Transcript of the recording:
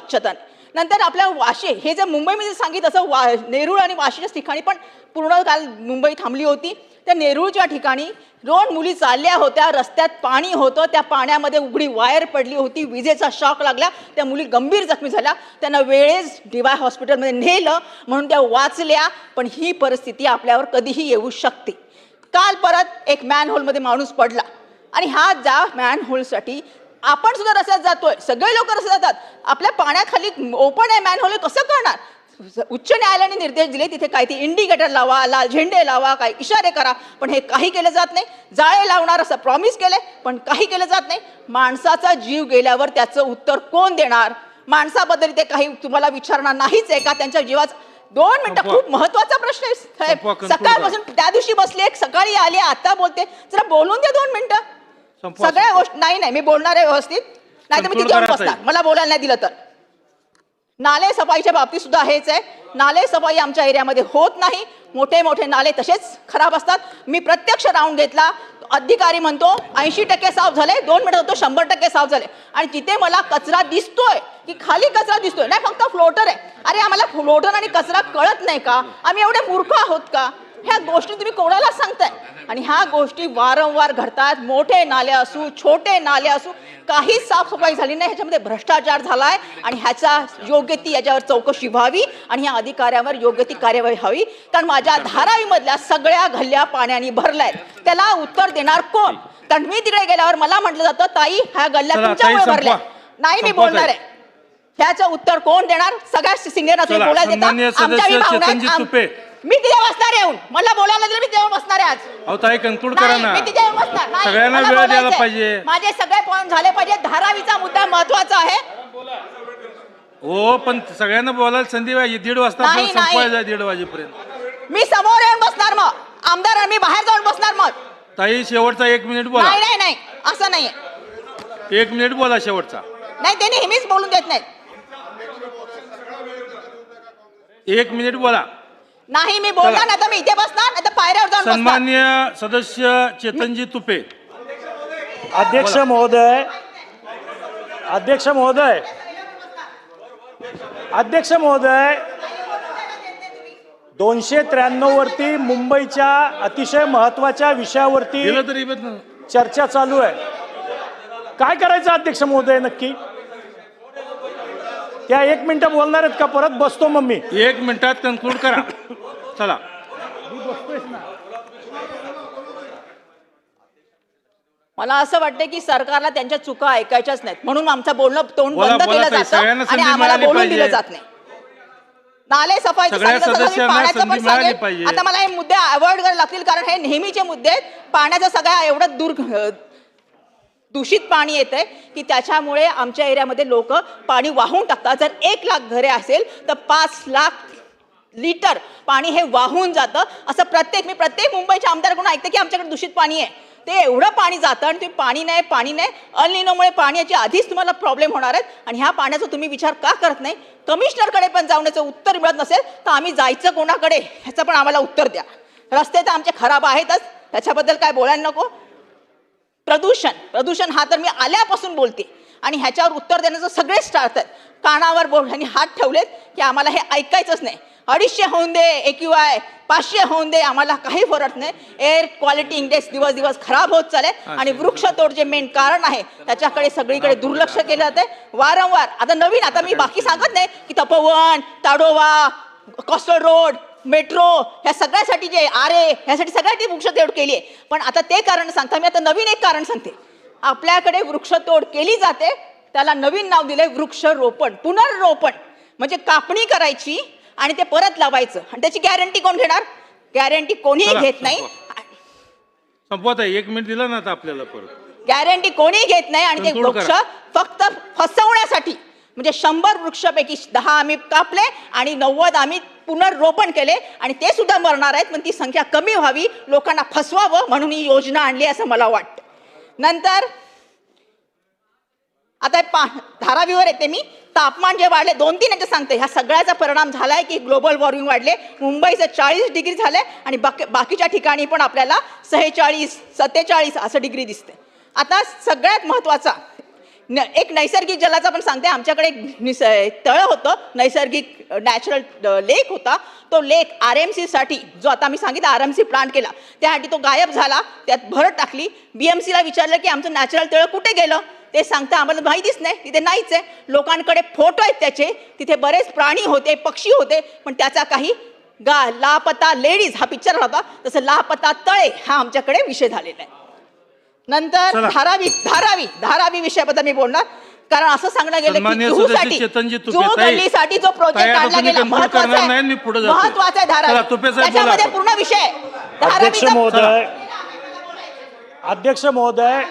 स्वच्छता नाही. नंतर आपल्या वाशी हे जे मुंबईमध्ये सांगितलं तसं नेरूळ आणि वाशीच्या ठिकाणी पण पूर्ण काल मुंबई थांबली होती. त्या नेरूळच्या ठिकाणी 2 मुली चालल्या होत्या, रस्त्यात पाणी होतं, त्या पाण्यामध्ये उघडी वायर पडली होती, विजेचा शॉक लागला, त्या मुली गंभीर जखमी झाल्या. त्यांना वेळेस DY हॉस्पिटलमध्ये नेलं म्हणून त्या वाचल्या. पण ही परिस्थिती आपल्यावर कधीही येऊ शकते. काल परत एक मॅनहोलमध्ये माणूस पडला आणि हा ज्या मॅनहोलसाठी आपण सुद्धा रस्त्यात जातोय, सगळे लोक रस्त्यात जातात, आपल्या पाण्याखाली ओपन आहे मॅनहोल, कसं करणार? उच्च न्यायालयाने निर्देश दिले तिथे काही ती इंडिकेटर लावा, लाल झेंडे लावा, काही इशारे करा, पण हे काही केलं जात नाही. जाळे लावणार असं प्रॉमिस केले पण काही केलं जात नाही. माणसाचा जीव गेल्यावर त्याचं उत्तर कोण देणार? माणसाबद्दल ते काही तुम्हाला विचारणार नाहीच आहे का? त्यांच्या जीवाचं 2 मिनिटं खूप महत्वाचा प्रश्न आहे. सकाळपासून त्या दिवशी बसले, सकाळी आले, आता बोलते, जरा बोलून द्या 2 मिनिटं. सगळ्या गोष्टी नाही मी बोलणार आहे व्यवस्थित, नाही तर मी तिथे येऊन बसणार, मला बोलायला नाही दिलं तर. नाले सफाईच्या बाबतीत सुद्धा हेच आहे. नाले सफाई आमच्या एरियामध्ये होत नाही. मोठे मोठे नाले तसेच खराब असतात. मी प्रत्यक्ष राऊंड घेतला, अधिकारी म्हणतो 80% साफ झाले, 2 मिनिटं होतो 100% साफ झाले. आणि जिथे मला कचरा दिसतोय की खाली कचरा दिसतोय, नाही फक्त फ्लोटर आहे. अरे आम्हाला फ्लोटर आणि कचरा कळत नाही का? आम्ही एवढे मूर्ख आहोत का? ह्या गोष्टी तुम्ही कोणाला सांगताय? आणि ह्या गोष्टी वारंवार घडतात. मोठे नाले असू, छोटे नाले असू, काहीच साफसफाई झाली नाही. ह्याच्यामध्ये भ्रष्टाचार झालाय आणि ह्याचा योग्य ती याच्यावर चौकशी व्हावी आणि ह्या अधिकाऱ्यावर योग्य ती कार्यवाही व्हावी. कारण माझ्या धारावीमधल्या सगळ्या गल्ल्या पाण्याने भरल्यात, त्याला उत्तर देणार कोण? कारण मी तिकडे गेल्यावर मला म्हटलं जातं ताई ह्या गल्ल्या तुमच्यामुळे भरल्या. नाही मी बोलणार आहे, ह्याचं उत्तर कोण देणार? सगळ्या सिनियर असं बोलायला देतात. मी तिथे बसणार येऊन, मला बोलायला दिलं मी तेव्हा बसणार आहे आज. ताई कंक्लूड करा ना, मी तिथे येऊन बसणार. सगळ्यांना वेळ द्यायला पाहिजे. माझे सगळे पॉइंट झाले पाहिजे. धारावीचा मुद्दा महत्वाचा आहे. हो पण सगळ्यांना बोलायला संधी पाहिजे. 1:30 वाजता संपवायचं, 1:30 वाजेपर्यंत मी समोर येऊन बसणार, मग आमदार मी बाहेर जाऊन बसणार. मग ताई शेवटचा 1 मिनिट बोला. नाही नाही असं नाहीये. 1 मिनिट बोला शेवटचा. नाही ते नेहमीच बोलून देत नाहीत. 1 मिनिट बोला. नाही मी बोलणार नाही तर मी इथे बसणार, नाही तर पायऱ्यावर जाऊन बसणार. सन्माननीय सदस्य चेतनजी तुपे. अध्यक्ष महोदय, अध्यक्ष महोदय, अध्यक्ष महोदय, 293 वरती मुंबईच्या अतिशय महत्वाच्या विषयावरती चर्चा चालू आहे. काय करायचं अध्यक्ष महोदय नक्की? त्या 1 मिनिटं बोलणार आहेत का? परत बसतो मग मी. 1 मिनिटात कन्क्लूड करा. चला. मला असं वाटतं की सरकारला त्यांच्या चुका ऐकायच्याच नाहीत, म्हणून आमचं बोलणं तोंड बंद केलं जातं आणि आम्हाला बोलून दिलं जात नाही. नाले सफाई पाण्याचं पण सांगेल. आता मला हे मुद्दे अवॉइड करायला लागतील कारण हे नेहमीचे मुद्दे आहेत. पाण्याचा सगळ्या एवढं दूषित पाणी येतंय की त्याच्यामुळे आमच्या एरियामध्ये लोक पाणी वाहून टाकतात. जर 1 लाख घरे असेल तर 5 लाख लिटर पाणी हे वाहून जातं. असं मी प्रत्येक मुंबईच्या आमदाराकडून ऐकते की आमच्याकडे दूषित पाणी आहे. ते एवढं पाणी जातं आणि तुम्ही पाणी नाही अल निनोमुळे पाण्याची आधीच तुम्हाला प्रॉब्लेम होणार आहेत. आणि ह्या पाण्याचा तुम्ही विचार का करत नाही? कमिशनरकडे पण जाऊन याचं उत्तर मिळत नसेल तर आम्ही जायचं कोणाकडे ह्याचं पण आम्हाला उत्तर द्या. रस्ते तर आमचे खराब आहेतच, त्याच्याबद्दल काय बोलायला नको. प्रदूषण हा तर मी आल्यापासून बोलते आणि ह्याच्यावर उत्तर देण्याचं सगळेच टाळतात. कानावर आणि हात ठेवलेत की आम्हाला हे ऐकायचंच नाही. 250 होऊन दे, AQI 500 होऊन दे, आम्हाला काही फरक नाही. एअर क्वालिटी इंडेक्स दिवस दिवस खराब होत चालले आणि वृक्षतोड जे मेन कारण आहे त्याच्याकडे सगळीकडे दुर्लक्ष केलं जाते वारंवार. आता मी बाकी सांगत नाही की Tapovan, Tadoba, coastal road, metro ह्या सगळ्यासाठी जे ह्यासाठी सगळ्यासाठी वृक्षतोड केली आहे. पण आता ते कारण सांगता, मी आता नवीन एक कारण सांगते. आपल्याकडे वृक्षतोड केली जाते, त्याला नवीन नाव दिलंय वृक्षरोपण, पुनर्रोपण. म्हणजे कापणी करायची आणि ते परत लावायचं आणि त्याची गॅरंटी कोण घेणार? गॅरंटी कोणीही घेत नाही. संपवत आहे. 1 मिनिट दिला ना आता आपल्याला परत. गॅरंटी कोणी घेत नाही आणि ते वृक्ष फक्त फसवण्यासाठी. म्हणजे 100 वृक्षापैकी 10 आम्ही कापले आणि 90 आम्ही पुनर्रोपण केले आणि ते सुद्धा मरणार आहेत. पण ती संख्या कमी व्हावी, लोकांना फसवावं म्हणून ही योजना आणली असं मला वाटतं. नंतर आता धारावीवर येते मी. तापमान जे वाढले 2-3 याचं सांगते, ह्या सगळ्याचा परिणाम झालाय की ग्लोबल वॉर्मिंग वाढले. मुंबईचं 40 डिग्री झाले आणि बाकीच्या ठिकाणी पण आपल्याला 46, 47 असं डिग्री दिसते. आता सगळ्यात महत्वाचा एक नैसर्गिक जलाचा पण सांगते. आमच्याकडे एक तळ होतं, नैसर्गिक नॅचरल लेक होता. तो लेक RMC साठी, जो आता मी सांगितलं RMC प्लांट केला, त्यासाठी तो गायब झाला. त्यात भर टाकली. BMC ला विचारलं की आमचं नॅचरल तळ कुठे गेलं, ते सांगता आम्हाला माहितीच नाही, तिथे नाहीच आहे. लोकांकडे फोटो आहेत त्याचे, तिथे बरेच प्राणी होते, पक्षी होते, पण त्याचा काही लापता लेडीज हा पिक्चर होता, तसं लापता तळे हा आमच्याकडे विषय झालेला आहे. नंतर धारावी विषयाबद्दल मी बोलणार, कारण असं सांगण्यात गेलं की जुहू गल्लीसाठी जो प्रोजेक्ट काढला गेला महत्वाचा आहे धारावी, त्याच्यामध्ये पूर्ण विषय अध्यक्ष महोदय